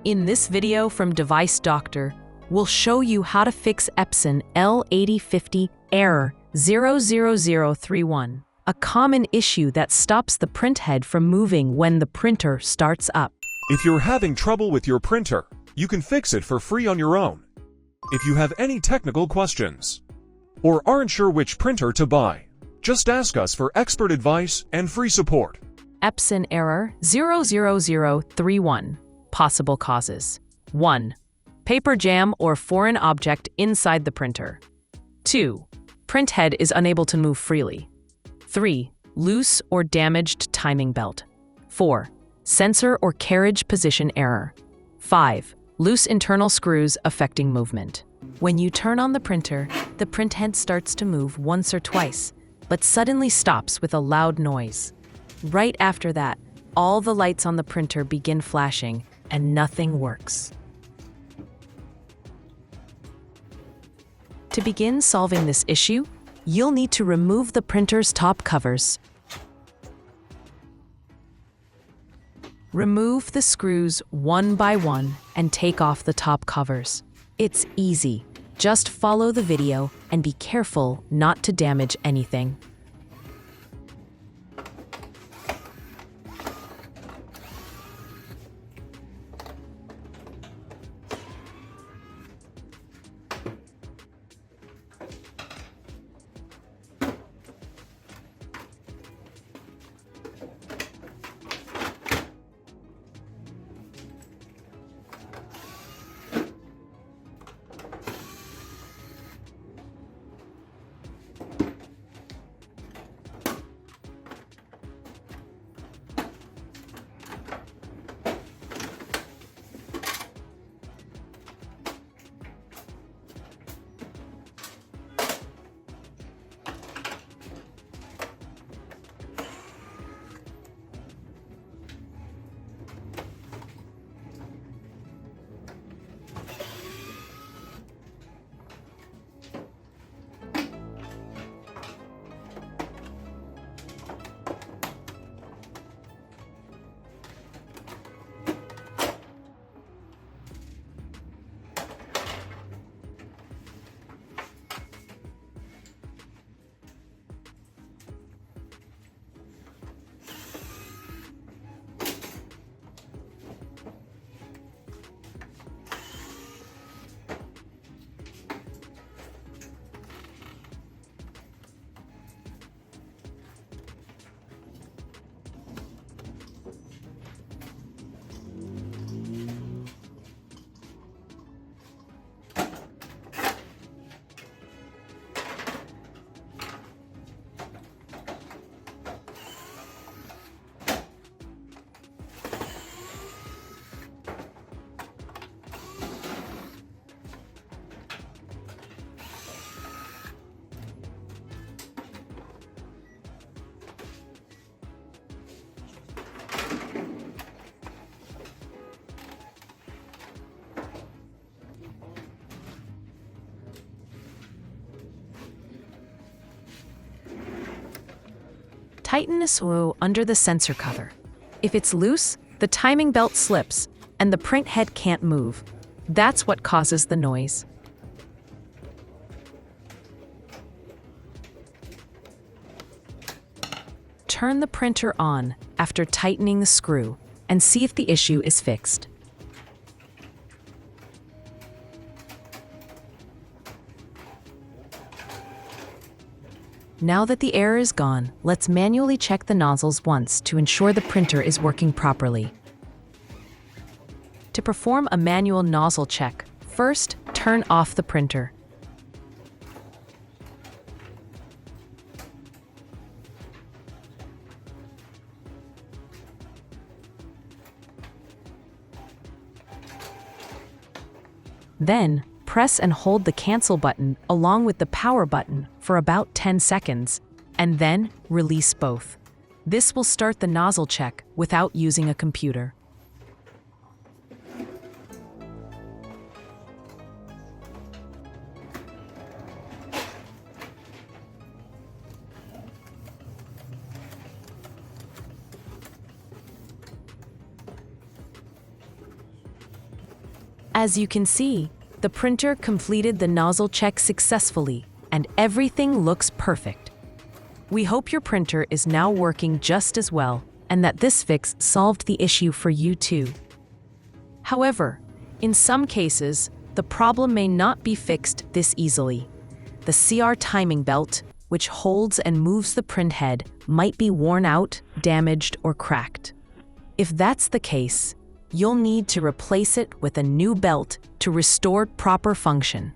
In this video from Device Doctor, we'll show you how to fix Epson L8050 error 00031, a common issue that stops the printhead from moving when the printer starts up. If you're having trouble with your printer, you can fix it for free on your own. If you have any technical questions or aren't sure which printer to buy, just ask us for expert advice and free support. Epson error 00031. Possible causes. 1. Paper jam or foreign object inside the printer. 2. Printhead is unable to move freely. 3. Loose or damaged timing belt. 4. Sensor or carriage position error. 5. Loose internal screws affecting movement. When you turn on the printhead starts to move once or twice, but suddenly stops with a loud noise. Right after that, all the lights on the printer begin flashing and nothing works. To begin solving this issue, you'll need to remove the printer's top covers. Remove the screws one by one and take off the top covers. It's easy. Just follow the video and be careful not to damage anything. Tighten a screw under the sensor cover. If it's loose, the timing belt slips and the printhead can't move. That's what causes the noise. Turn the printer on after tightening the screw and see if the issue is fixed. Now that the error is gone, let's manually check the nozzles once to ensure the printer is working properly. To perform a manual nozzle check, first turn off the printer. Then, press and hold the cancel button along with the power button for about 10 seconds, and then release both. This will start the nozzle check without using a computer. As you can see, the printer completed the nozzle check successfully, and everything looks perfect. We hope your printer is now working just as well, and that this fix solved the issue for you too. However, in some cases, the problem may not be fixed this easily. The CR timing belt, which holds and moves the print head, might be worn out, damaged, or cracked. If that's the case, you'll need to replace it with a new belt to restore proper function.